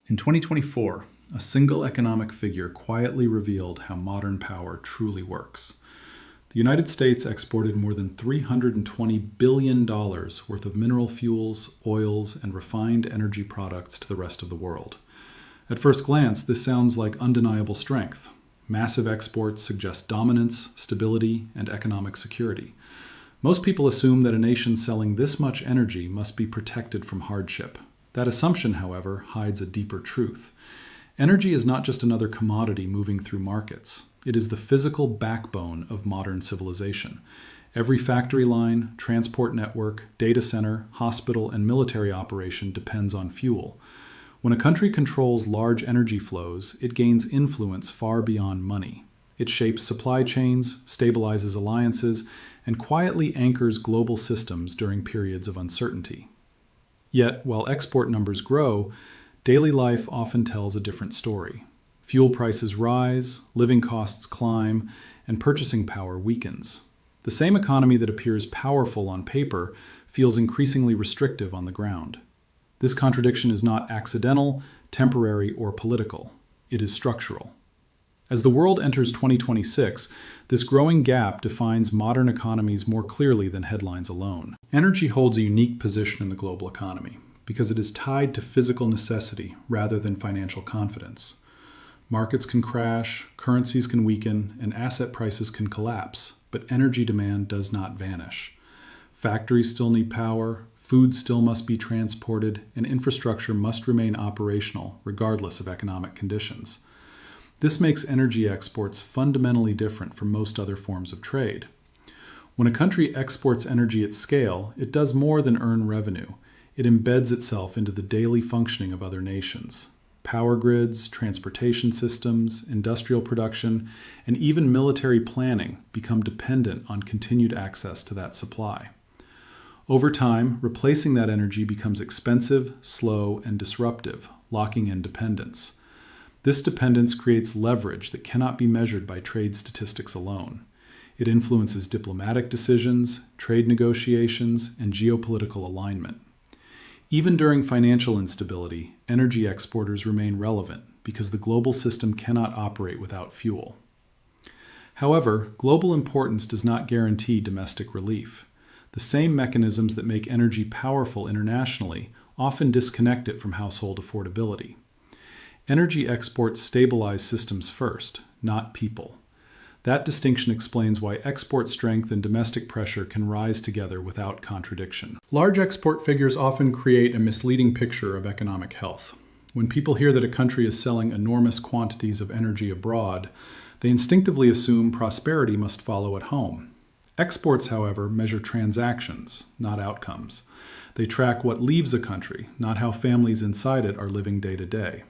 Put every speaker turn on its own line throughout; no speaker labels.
In 2024, a single economic figure quietly revealed how modern power truly works. The United States exported more than $320 billion worth of mineral fuels, oils, and refined energy products to the rest of the world. At first glance, this sounds like undeniable strength. Massive exports suggest dominance, stability, and economic security. Most people assume that a nation selling this much energy must be protected from hardship. That assumption, however, hides a deeper truth. Energy is not just another commodity moving through markets. It is the physical backbone of modern civilization. Every factory line, transport network, data center, hospital, and military operation depends on fuel. When a country controls large energy flows, it gains influence far beyond money. It shapes supply chains, stabilizes alliances, and quietly anchors global systems during periods of uncertainty. Yet, while export numbers grow, daily life often tells a different story. Fuel prices rise, living costs climb, and purchasing power weakens. The same economy that appears powerful on paper feels increasingly restrictive on the ground. This contradiction is not accidental, temporary, or political. It is structural. As the world enters 2026, this growing gap defines modern economies more clearly than headlines alone. Energy holds a unique position in the global economy because it is tied to physical necessity rather than financial confidence. Markets can crash, currencies can weaken, and asset prices can collapse, but energy demand does not vanish. Factories still need power, food still must be transported, and infrastructure must remain operational regardless of economic conditions. This makes energy exports fundamentally different from most other forms of trade. When a country exports energy at scale, it does more than earn revenue. It embeds itself into the daily functioning of other nations. Power grids, transportation systems, industrial production, and even military planning become dependent on continued access to that supply. Over time, replacing that energy becomes expensive, slow, and disruptive, locking in dependence. This dependence creates leverage that cannot be measured by trade statistics alone. It influences diplomatic decisions, trade negotiations, and geopolitical alignment. Even during financial instability, energy exporters remain relevant because the global system cannot operate without fuel. However, global importance does not guarantee domestic relief. The same mechanisms that make energy powerful internationally often disconnect it from household affordability. Energy exports stabilize systems first, not people. That distinction explains why export strength and domestic pressure can rise together without contradiction. Large export figures often create a misleading picture of economic health. When people hear that a country is selling enormous quantities of energy abroad, they instinctively assume prosperity must follow at home. Exports, however, measure transactions, not outcomes. They track what leaves a country, not how families inside it are living day to day.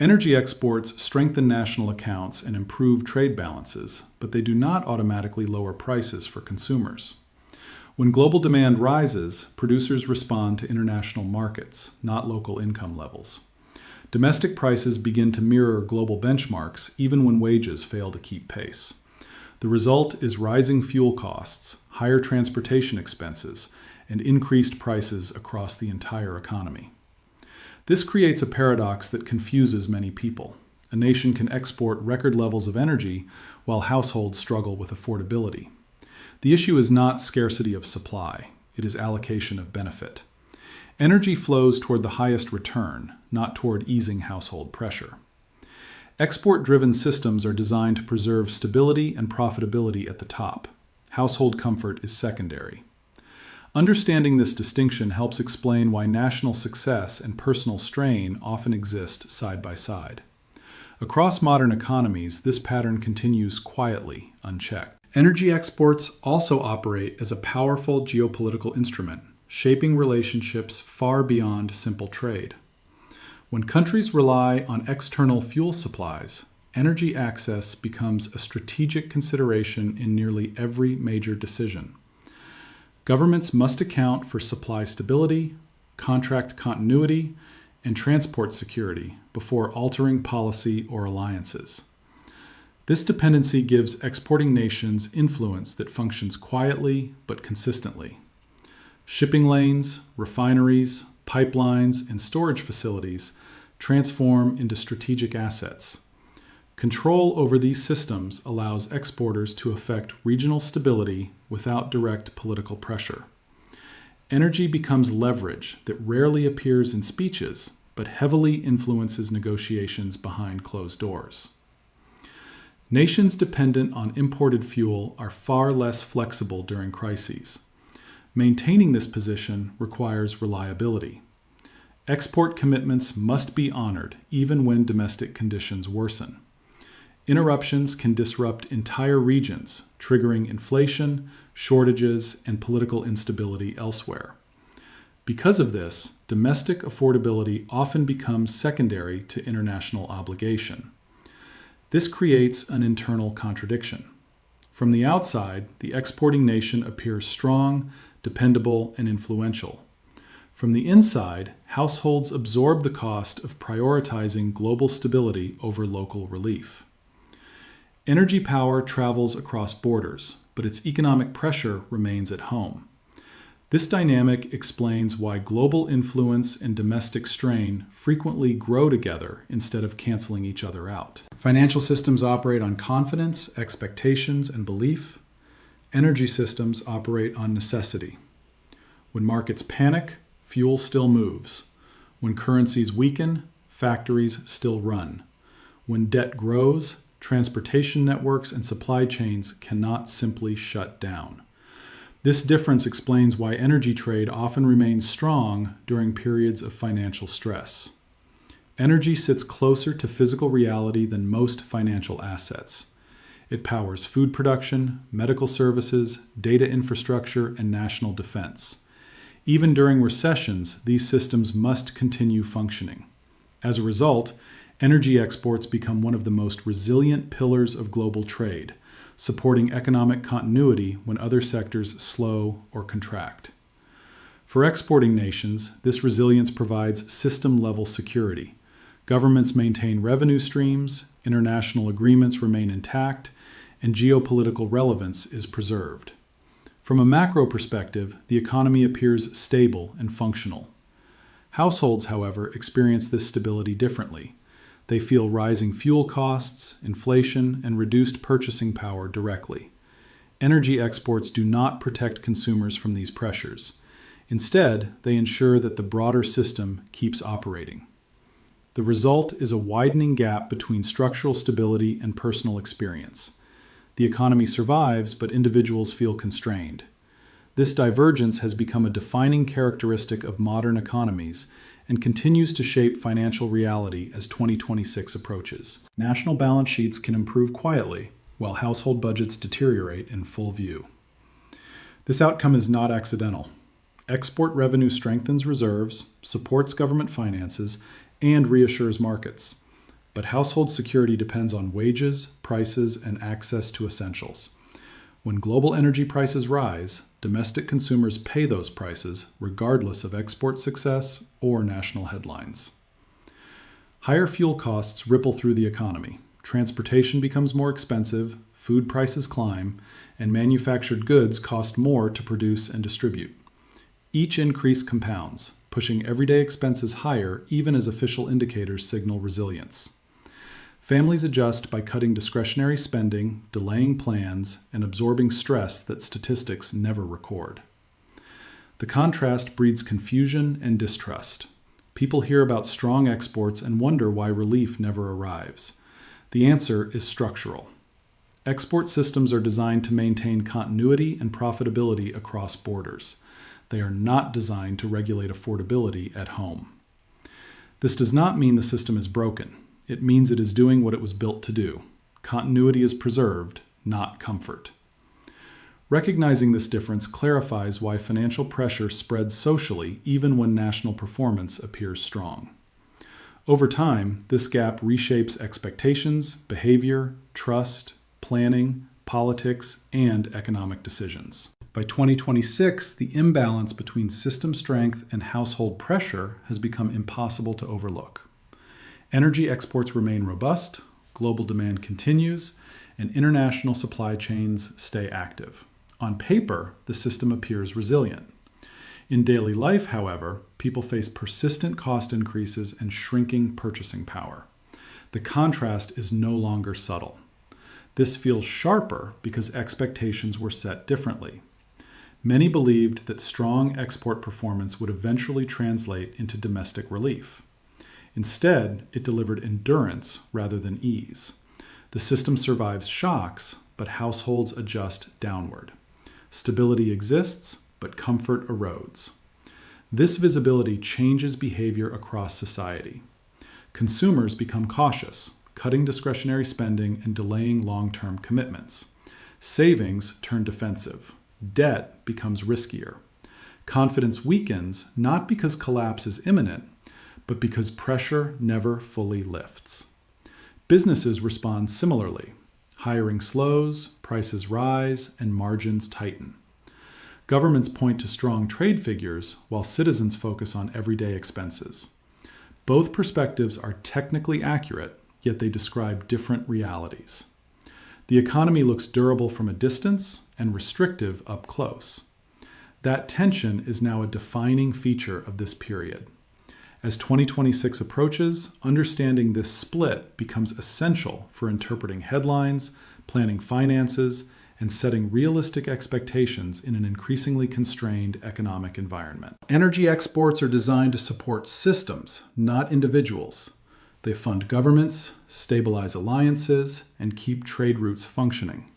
Energy exports strengthen national accounts and improve trade balances, but they do not automatically lower prices for consumers. When global demand rises, producers respond to international markets, not local income levels. Domestic prices begin to mirror global benchmarks even when wages fail to keep pace. The result is rising fuel costs, higher transportation expenses, and increased prices across the entire economy. This creates a paradox that confuses many people. A nation can export record levels of energy while households struggle with affordability. The issue is not scarcity of supply, it is allocation of benefit. Energy flows toward the highest return, not toward easing household pressure. Export-driven systems are designed to preserve stability and profitability at the top. Household comfort is secondary. Understanding this distinction helps explain why national success and personal strain often exist side by side. Across modern economies, this pattern continues quietly, unchecked. Energy exports also operate as a powerful geopolitical instrument, shaping relationships far beyond simple trade. When countries rely on external fuel supplies, energy access becomes a strategic consideration in nearly every major decision. Governments must account for supply stability, contract continuity, and transport security before altering policy or alliances. This dependency gives exporting nations influence that functions quietly but consistently. Shipping lanes, refineries, pipelines, and storage facilities transform into strategic assets. Control over these systems allows exporters to affect regional stability without direct political pressure. Energy becomes leverage that rarely appears in speeches, but heavily influences negotiations behind closed doors. Nations dependent on imported fuel are far less flexible during crises. Maintaining this position requires reliability. Export commitments must be honored even when domestic conditions worsen. Interruptions can disrupt entire regions, triggering inflation, shortages, and political instability elsewhere. Because of this, domestic affordability often becomes secondary to international obligation. This creates an internal contradiction. From the outside, the exporting nation appears strong, dependable, and influential. From the inside, households absorb the cost of prioritizing global stability over local relief. Energy power travels across borders, but its economic pressure remains at home. This dynamic explains why global influence and domestic strain frequently grow together instead of canceling each other out. Financial systems operate on confidence, expectations, and belief. Energy systems operate on necessity. When markets panic, fuel still moves. When currencies weaken, factories still run. When debt grows, transportation networks and supply chains cannot simply shut down. This difference explains why energy trade often remains strong during periods of financial stress. Energy sits closer to physical reality than most financial assets. It powers food production, medical services, data infrastructure, and national defense. Even during recessions, these systems must continue functioning. As a result, energy exports become one of the most resilient pillars of global trade, supporting economic continuity when other sectors slow or contract. For exporting nations, this resilience provides system-level security. Governments maintain revenue streams, international agreements remain intact, and geopolitical relevance is preserved. From a macro perspective, the economy appears stable and functional. Households, however, experience this stability differently. They feel rising fuel costs, inflation, and reduced purchasing power directly. Energy exports do not protect consumers from these pressures. Instead, they ensure that the broader system keeps operating. The result is a widening gap between structural stability and personal experience. The economy survives, but individuals feel constrained. This divergence has become a defining characteristic of modern economies and continues to shape financial reality as 2026 approaches. National balance sheets can improve quietly, while household budgets deteriorate in full view. This outcome is not accidental. Export revenue strengthens reserves, supports government finances, and reassures markets. But household security depends on wages, prices, and access to essentials. When global energy prices rise, domestic consumers pay those prices regardless of export success or national headlines. Higher fuel costs ripple through the economy. Transportation becomes more expensive, food prices climb, and manufactured goods cost more to produce and distribute. Each increase compounds, pushing everyday expenses higher even as official indicators signal resilience. Families adjust by cutting discretionary spending, delaying plans, and absorbing stress that statistics never record. The contrast breeds confusion and distrust. People hear about strong exports and wonder why relief never arrives. The answer is structural. Export systems are designed to maintain continuity and profitability across borders. They are not designed to regulate affordability at home. This does not mean the system is broken. It means it is doing what it was built to do. Continuity is preserved, not comfort. Recognizing this difference clarifies why financial pressure spreads socially even when national performance appears strong. Over time, this gap reshapes expectations, behavior, trust, planning, politics, and economic decisions. By 2026, the imbalance between system strength and household pressure has become impossible to overlook. Energy exports remain robust, global demand continues, and international supply chains stay active. On paper, the system appears resilient. In daily life, however, people face persistent cost increases and shrinking purchasing power. The contrast is no longer subtle. This feels sharper because expectations were set differently. Many believed that strong export performance would eventually translate into domestic relief. Instead, it delivered endurance rather than ease. The system survives shocks, but households adjust downward. Stability exists, but comfort erodes. This visibility changes behavior across society. Consumers become cautious, cutting discretionary spending and delaying long-term commitments. Savings turn defensive. Debt becomes riskier. Confidence weakens not because collapse is imminent, but because pressure never fully lifts. Businesses respond similarly. Hiring slows, prices rise, and margins tighten. Governments point to strong trade figures while citizens focus on everyday expenses. Both perspectives are technically accurate, yet they describe different realities. The economy looks durable from a distance and restrictive up close. That tension is now a defining feature of this period. As 2026 approaches, understanding this split becomes essential for interpreting headlines, planning finances, and setting realistic expectations in an increasingly constrained economic environment. Energy exports are designed to support systems, not individuals. They fund governments, stabilize alliances, and keep trade routes functioning.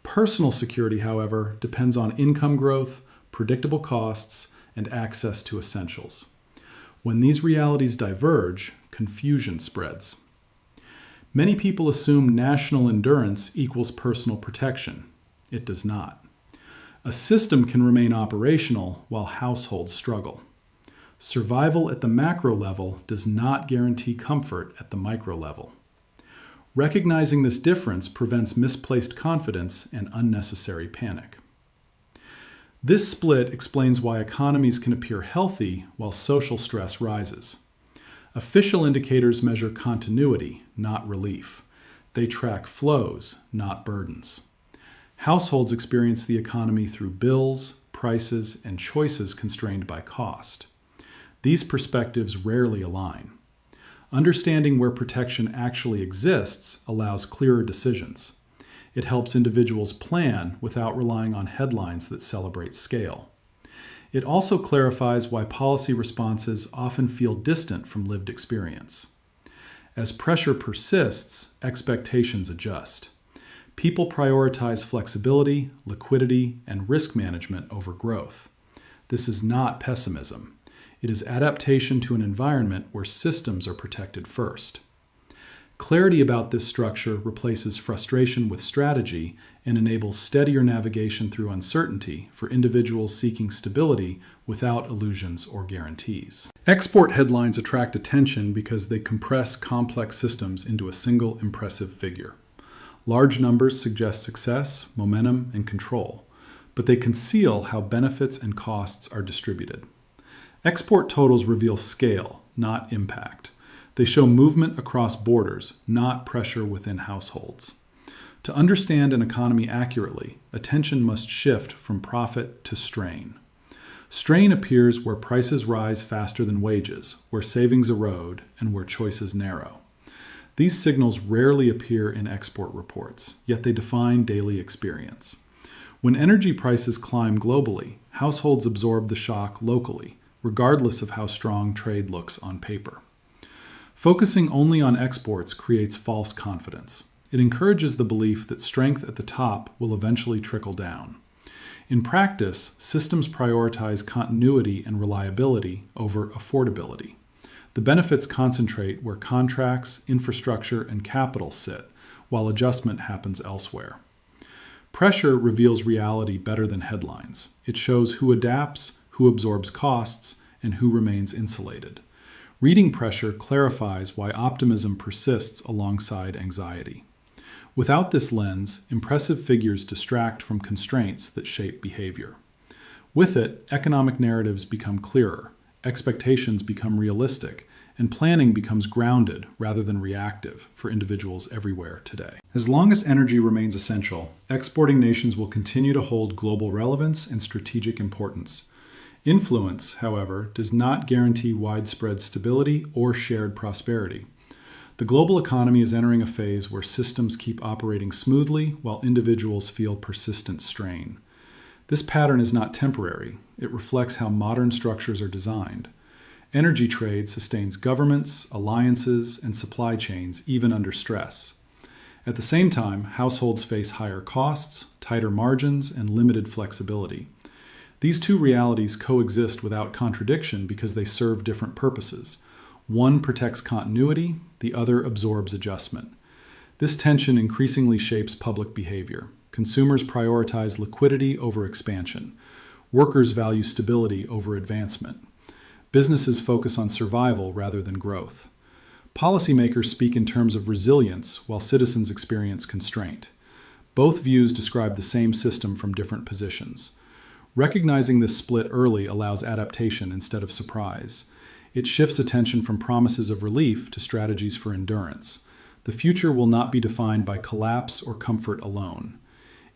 Personal security, however, depends on income growth, predictable costs, and access to essentials. When these realities diverge, confusion spreads. Many people assume national endurance equals personal protection. It does not. A system can remain operational while households struggle. Survival at the macro level does not guarantee comfort at the micro level. Recognizing this difference prevents misplaced confidence and unnecessary panic. This split explains why economies can appear healthy while social stress rises. Official indicators measure continuity, not relief. They track flows, not burdens. Households experience the economy through bills, prices, and choices constrained by cost. These perspectives rarely align. Understanding where protection actually exists allows clearer decisions. It helps individuals plan without relying on headlines that celebrate scale. It also clarifies why policy responses often feel distant from lived experience. As pressure persists, expectations adjust. People prioritize flexibility, liquidity, and risk management over growth. This is not pessimism. It is adaptation to an environment where systems are protected first. Clarity about this structure replaces frustration with strategy and enables steadier navigation through uncertainty for individuals seeking stability without illusions or guarantees. Export headlines attract attention because they compress complex systems into a single impressive figure. Large numbers suggest success, momentum, and control, but they conceal how benefits and costs are distributed. Export totals reveal scale, not impact. They show movement across borders, not pressure within households. To understand an economy accurately, attention must shift from profit to strain. Strain appears where prices rise faster than wages, where savings erode, and where choices narrow. These signals rarely appear in export reports, yet they define daily experience. When energy prices climb globally, households absorb the shock locally, regardless of how strong trade looks on paper. Focusing only on exports creates false confidence. It encourages the belief that strength at the top will eventually trickle down. In practice, systems prioritize continuity and reliability over affordability. The benefits concentrate where contracts, infrastructure, and capital sit, while adjustment happens elsewhere. Pressure reveals reality better than headlines. It shows who adapts, who absorbs costs, and who remains insulated. Reading pressure clarifies why optimism persists alongside anxiety. Without this lens, impressive figures distract from constraints that shape behavior. With it, economic narratives become clearer, expectations become realistic, and planning becomes grounded rather than reactive for individuals everywhere today. As long as energy remains essential, exporting nations will continue to hold global relevance and strategic importance. Influence, however, does not guarantee widespread stability or shared prosperity. The global economy is entering a phase where systems keep operating smoothly while individuals feel persistent strain. This pattern is not temporary. It reflects how modern structures are designed. Energy trade sustains governments, alliances, and supply chains even under stress. At the same time, households face higher costs, tighter margins, and limited flexibility. These two realities coexist without contradiction because they serve different purposes. One protects continuity, the other absorbs adjustment. This tension increasingly shapes public behavior. Consumers prioritize liquidity over expansion. Workers value stability over advancement. Businesses focus on survival rather than growth. Policymakers speak in terms of resilience while citizens experience constraint. Both views describe the same system from different positions. Recognizing this split early allows adaptation instead of surprise. It shifts attention from promises of relief to strategies for endurance. The future will not be defined by collapse or comfort alone.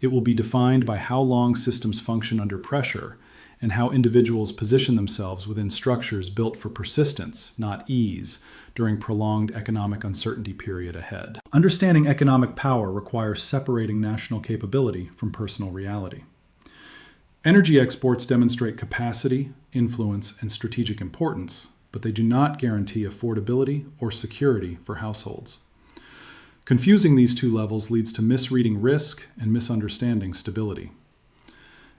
It will be defined by how long systems function under pressure and how individuals position themselves within structures built for persistence, not ease, during prolonged economic uncertainty period ahead. Understanding economic power requires separating national capability from personal reality. Energy exports demonstrate capacity, influence, and strategic importance, but they do not guarantee affordability or security for households. Confusing these two levels leads to misreading risk and misunderstanding stability.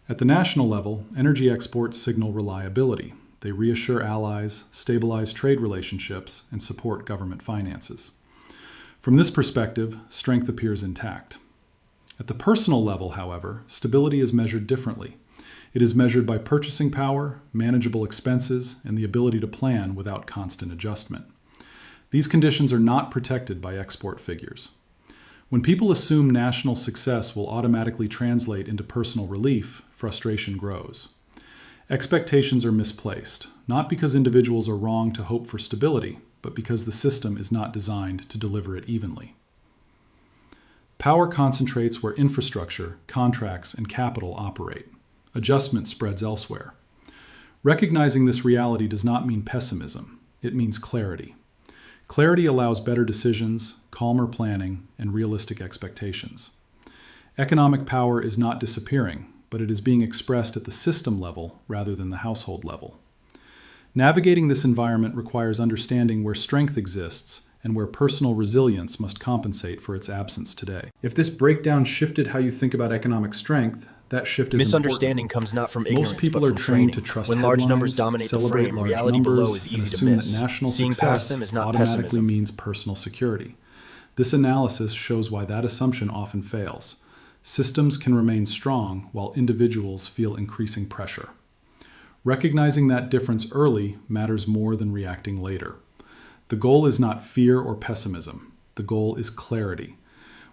At the national level, energy exports signal reliability. They reassure allies, stabilize trade relationships, and support government finances. From this perspective, strength appears intact. At the personal level, however, stability is measured differently. It is measured by purchasing power, manageable expenses, and the ability to plan without constant adjustment. These conditions are not protected by export figures. When people assume national success will automatically translate into personal relief, frustration grows. Expectations are misplaced, not because individuals are wrong to hope for stability, but because the system is not designed to deliver it evenly. Power concentrates where infrastructure, contracts, and capital operate. Adjustment spreads elsewhere. Recognizing this reality does not mean pessimism. It means clarity. Clarity allows better decisions, calmer planning, and realistic expectations. Economic power is not disappearing, but it is being expressed at the system level rather than the household level. Navigating this environment requires understanding where strength exists and where personal resilience must compensate for its absence today. If this breakdown shifted how you think about economic strength, that shift is
Misunderstanding
important.
comes not from ignorance,
Most people
but
are
from
trained
training.
to trust
When large
headlines,
numbers dominate the
celebrate
frame,
large
reality
numbers,
below is
and
easy to
assume
miss.
that national
Seeing
success
past them is not
automatically
pessimism.
means personal security. This analysis shows why that assumption often fails. Systems can remain strong while individuals feel increasing pressure. Recognizing that difference early matters more than reacting later. The goal is not fear or pessimism. The goal is clarity.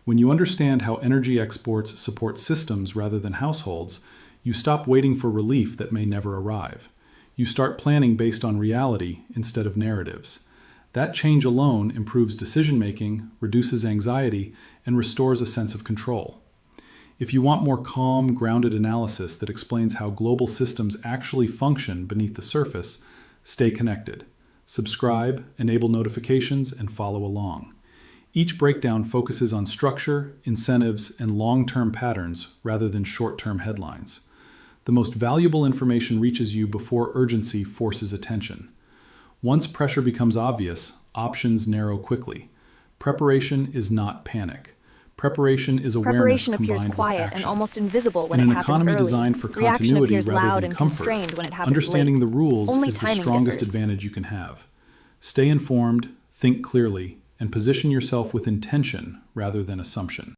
When you understand how energy exports support systems rather than households, you stop waiting for relief that may never arrive. You start planning based on reality instead of narratives. That change alone improves decision-making, reduces anxiety, and restores a sense of control. If you want more calm, grounded analysis that explains how global systems actually function beneath the surface, stay connected. Subscribe, enable notifications, and follow along. Each breakdown focuses on structure, incentives, and long-term patterns rather than short-term headlines. The most valuable information reaches you before urgency forces attention. Once pressure becomes obvious, options narrow quickly. Preparation is not panic. Preparation is awareness
Preparation
combined
appears
with
quiet
action.
and almost invisible when
In
it
an
happens
economy
early.
designed for
Reaction
continuity
appears
rather
loud
than
and
comfort,
constrained when it happens
understanding
late.
the rules
Only
is the
timing
strongest
differs.
advantage you can have. Stay informed, think clearly, and position yourself with intention rather than assumption.